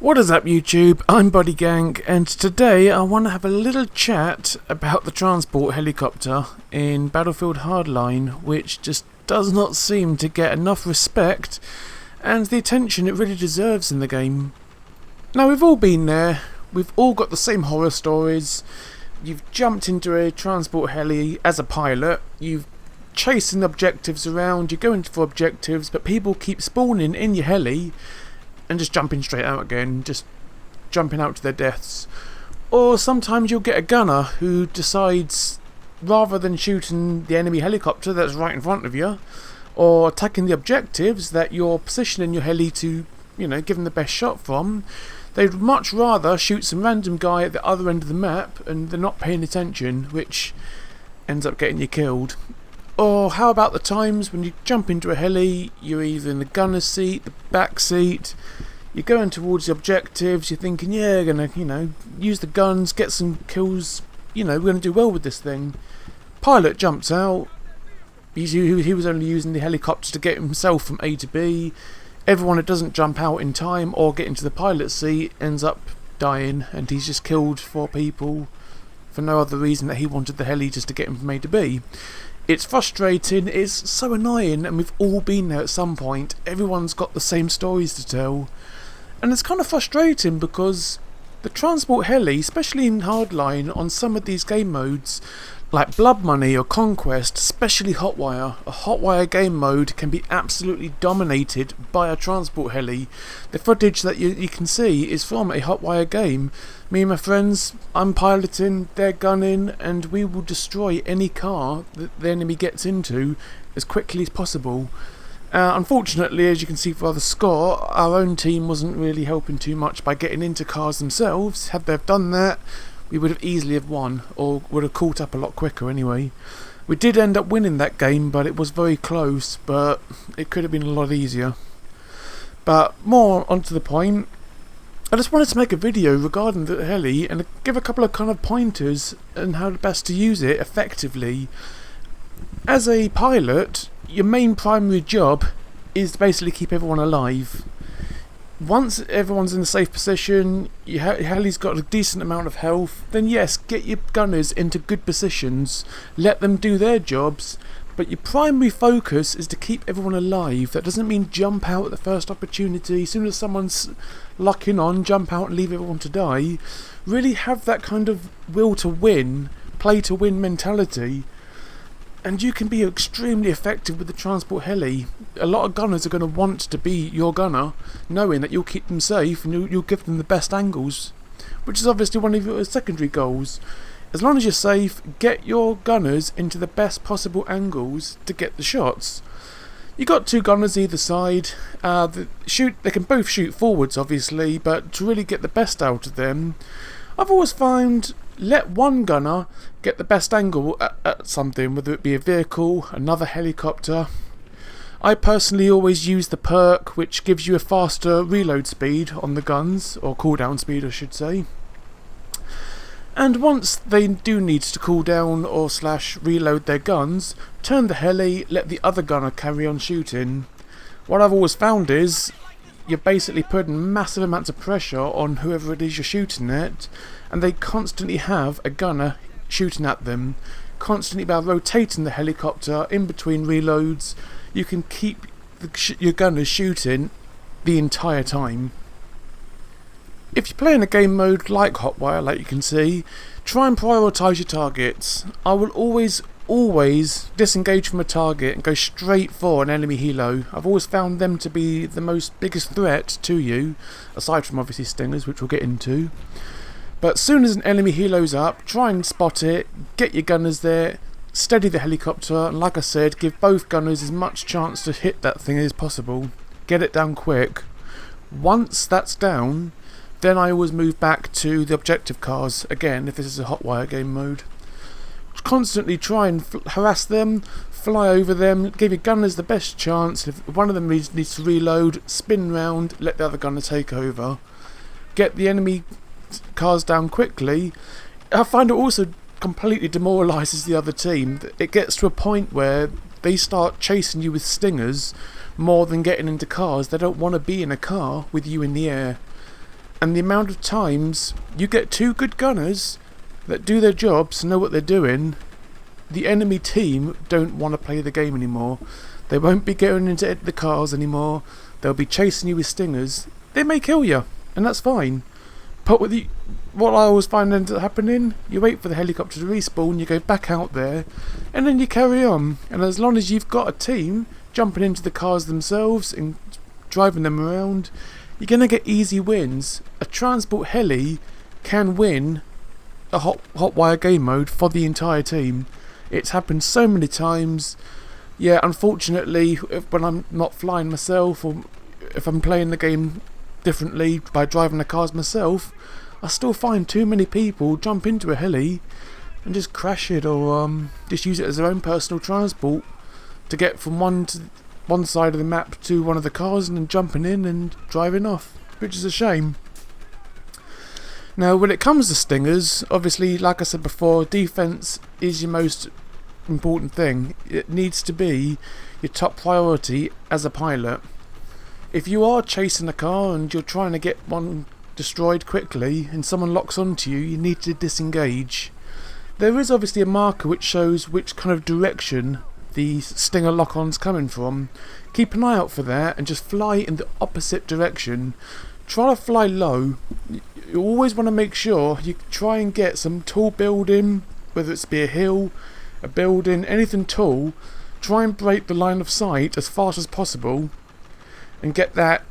What is up YouTube, I'm bodygank, and today I want to have a little chat about the transport helicopter in Battlefield Hardline, which just does not seem to get enough respect and the attention it really deserves in the game. Now, we've all been there, we've all got the same horror stories. You've jumped into a transport heli as a pilot, you've chasing objectives around, you're going for objectives, but people keep spawning in your heli and just jumping straight out again, just jumping out to their deaths. Or sometimes you'll get a gunner who decides, rather than shooting the enemy helicopter that's right in front of you, or attacking the objectives that you're positioning your heli to, give them the best shot from, they'd much rather shoot some random guy at the other end of the map and they're not paying attention, which ends up getting you killed. Or how about the times when you jump into a heli, you're either in the gunner's seat, the back seat, you're going towards the objectives, you're thinking, yeah, gonna, use the guns, get some kills, we're gonna do well with this thing. Pilot jumps out, he was only using the helicopter to get himself from A to B. Everyone that doesn't jump out in time or get into the pilot's seat ends up dying, and he's just killed 4 people for no other reason that he wanted the heli just to get him from A to B. It's frustrating, it's so annoying, and we've all been there at some point. Everyone's got the same stories to tell. And it's kind of frustrating because the transport heli, especially in Hardline, on some of these game modes, like Blood Money or Conquest, especially Hotwire, a Hotwire game mode can be absolutely dominated by a transport heli. The footage that you can see is from a Hotwire game. Me and my friends, I'm piloting, they're gunning, and we will destroy any car that the enemy gets into as quickly as possible. Unfortunately, as you can see for the score, our own team wasn't really helping too much by getting into cars themselves. Had they done that, we would have easily have won, or would have caught up a lot quicker anyway. We did end up winning that game, but it was very close, but it could have been a lot easier. But more onto the point, I just wanted to make a video regarding the heli and give a couple of kind of pointers on how best to use it effectively. As a pilot, your main primary job is to basically keep everyone alive. Once everyone's in a safe position, your heli's got a decent amount of health, then yes, get your gunners into good positions, let them do their jobs, but your primary focus is to keep everyone alive. That doesn't mean jump out at the first opportunity. As soon as someone's locking on, jump out and leave everyone to die. Really have that kind of will to win, play to win mentality. And you can be extremely effective with the transport heli. A lot of gunners are going to want to be your gunner, knowing that you'll keep them safe and you'll give them the best angles, which is obviously one of your secondary goals. As long as you're safe, get your gunners into the best possible angles to get the shots. You got 2 gunners either side. They can both shoot forwards, obviously, but to really get the best out of them, I've always found let one gunner get the best angle at something, whether it be a vehicle, another helicopter. I personally always use the perk which gives you a faster reload speed on the guns, or cooldown speed I should say. And once they do need to cool down or / reload their guns, turn the heli, let the other gunner carry on shooting. What I've always found is you're basically putting massive amounts of pressure on whoever it is you're shooting at, and they constantly have a gunner shooting at them. Constantly by rotating the helicopter in between reloads, you can keep your gunners shooting the entire time. If you're playing a game mode like Hotwire, like you can see, try and prioritise your targets. I will always disengage from a target and go straight for an enemy helo. I've always found them to be the biggest threat to you, aside from obviously stingers, which we'll get into. But as soon as an enemy helo's up, try and spot it, get your gunners there, steady the helicopter, and like I said, give both gunners as much chance to hit that thing as possible. Get it down quick. Once that's down, then I always move back to the objective cars, again if this is a Hotwire game mode. Constantly try and harass them, fly over them, give your gunners the best chance. If one of them needs to reload, spin round, let the other gunner take over. Get the enemy cars down quickly. I find it also completely demoralises the other team. It gets to a point where they start chasing you with stingers more than getting into cars. They don't want to be in a car with you in the air. And the amount of times you get two good gunners that do their jobs, know what they're doing, the enemy team don't want to play the game anymore. They won't be going into the cars anymore. They'll be chasing you with stingers. They may kill you, and that's fine. But what I always find ends up happening, you wait for the helicopter to respawn, you go back out there, and then you carry on. And as long as you've got a team jumping into the cars themselves and driving them around, you're going to get easy wins. A Transport Helli can win a Hotwire game mode for the entire team. It's happened so many times. Yeah, unfortunately, when I'm not flying myself, or if I'm playing the game differently by driving the cars myself, I still find too many people jump into a heli and just crash it, or just use it as their own personal transport to get from one side of the map to one of the cars, and then jumping in and driving off, which is a shame. Now, when it comes to stingers, obviously, like I said before, defense is your most important thing. It needs to be your top priority as a pilot. If you are chasing a car and you're trying to get one destroyed quickly and someone locks onto you, you need to disengage. There is obviously a marker which shows which kind of direction the stinger lock-on's coming from. Keep an eye out for that and just fly in the opposite direction. Try to fly low. You always want to make sure you try and get some tall building, whether it's be a hill, a building, anything tall. Try and break the line of sight as fast as possible and get that,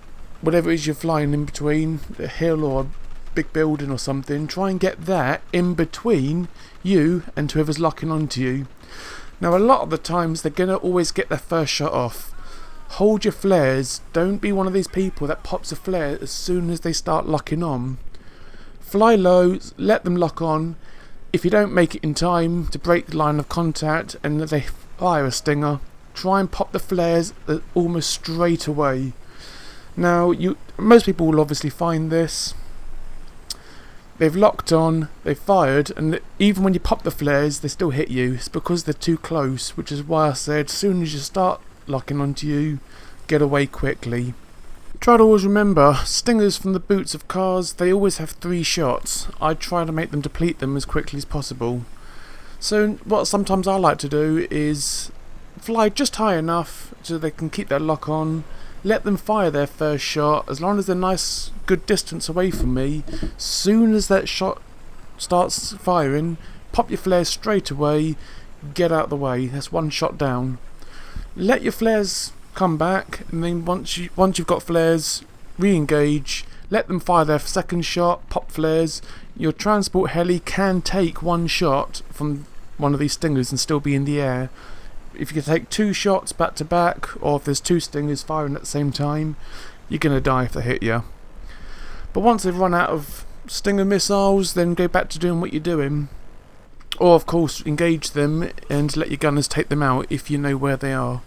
whatever it is you're flying in between, a hill or a big building or something, try and get that in between you and whoever's locking onto you. Now, a lot of the times they're going to always get their first shot off. Hold your flares. Don't be one of these people that pops a flare as soon as they start locking on. Fly low, let them lock on. If you don't make it in time to break the line of contact and they fire a stinger, try and pop the flares almost straight away. Now, most people will obviously find this. They've locked on, they've fired, and even when you pop the flares, they still hit you. It's because they're too close, which is why I said, as soon as you start locking onto you, get away quickly. Try to always remember, stingers from the boots of cars, they always have 3 shots. I try to make them deplete them as quickly as possible. So what sometimes I like to do is fly just high enough so they can keep their lock on. Let them fire their first shot. As long as they're nice, good distance away from me, soon as that shot starts firing, pop your flares straight away, get out of the way. That's 1 shot down. Let your flares come back, and then once you've got flares, re-engage. Let them fire their second shot, pop flares. Your Transport Heli can take 1 shot from one of these stingers and still be in the air. If you can take 2 shots back to back, or if there's 2 stingers firing at the same time, you're going to die if they hit you. But once they've run out of stinger missiles, then go back to doing what you're doing. Or of course engage them and let your gunners take them out if you know where they are.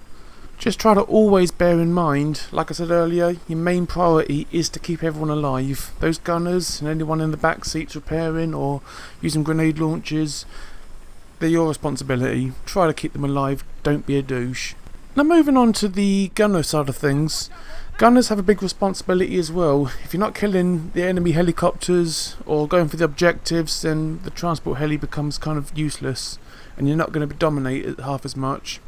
Just try to always bear in mind, like I said earlier, your main priority is to keep everyone alive. Those gunners and anyone in the back seats repairing or using grenade launchers, they're your responsibility. Try to keep them alive, don't be a douche. Now, moving on to the gunner side of things, gunners have a big responsibility as well. If you're not killing the enemy helicopters or going for the objectives, then the Transport Heli becomes kind of useless and you're not going to dominate it half as much.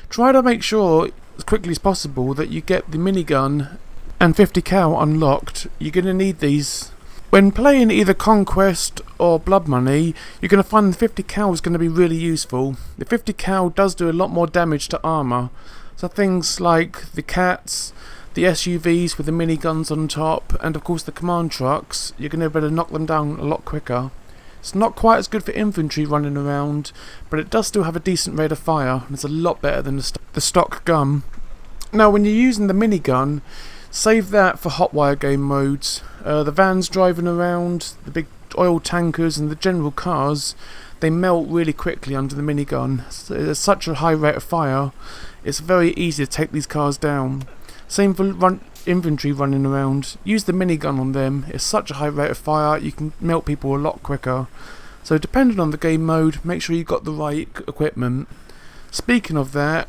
Try to make sure as quickly as possible that you get the minigun and 50 cal unlocked. You're going to need these. When playing either Conquest or Blood Money, you're going to find the 50 cal is going to be really useful. The 50 cal does do a lot more damage to armour. So things like the cats, the SUVs with the miniguns on top, and of course the command trucks, you're going to be able to knock them down a lot quicker. It's not quite as good for infantry running around, but it does still have a decent rate of fire, and it's a lot better than the stock gun. Now, when you're using the minigun, save that for Hotwire game modes. The vans driving around, the big oil tankers and the general cars, they melt really quickly under the minigun. There's such a high rate of fire, it's very easy to take these cars down. Same for infantry running around. Use the minigun on them. It's such a high rate of fire, you can melt people a lot quicker. So depending on the game mode, make sure you've got the right equipment. Speaking of that,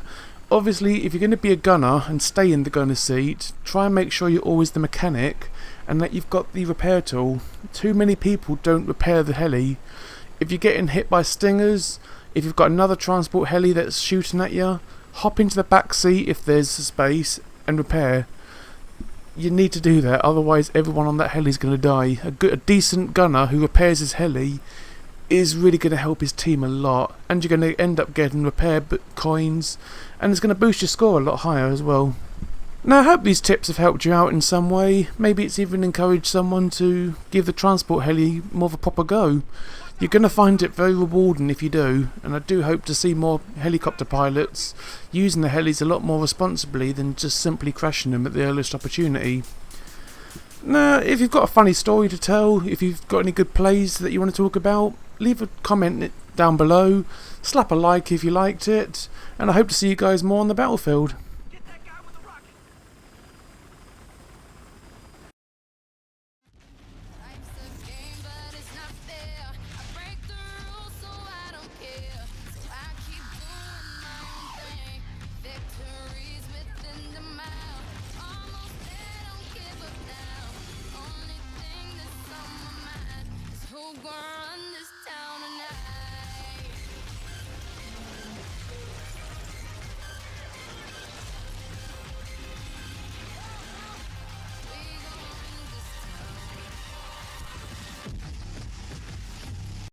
obviously if you're going to be a gunner and stay in the gunner seat, try and make sure you're always the mechanic and that you've got the repair tool. Too many people don't repair the heli. If you're getting hit by stingers, if you've got another transport heli that's shooting at you, hop into the back seat if there's space and repair. You need to do that, otherwise everyone on that heli is going to die. A decent gunner who repairs his heli is really going to help his team a lot, and you're going to end up getting repair coins, and it's going to boost your score a lot higher as well. Now, I hope these tips have helped you out in some way. Maybe it's even encouraged someone to give the transport heli more of a proper go. You're going to find it very rewarding if you do, and I do hope to see more helicopter pilots using the helis a lot more responsibly than just simply crashing them at the earliest opportunity. Now, if you've got a funny story to tell, if you've got any good plays that you want to talk about, leave a comment down below, slap a like if you liked it, and I hope to see you guys more on the battlefield.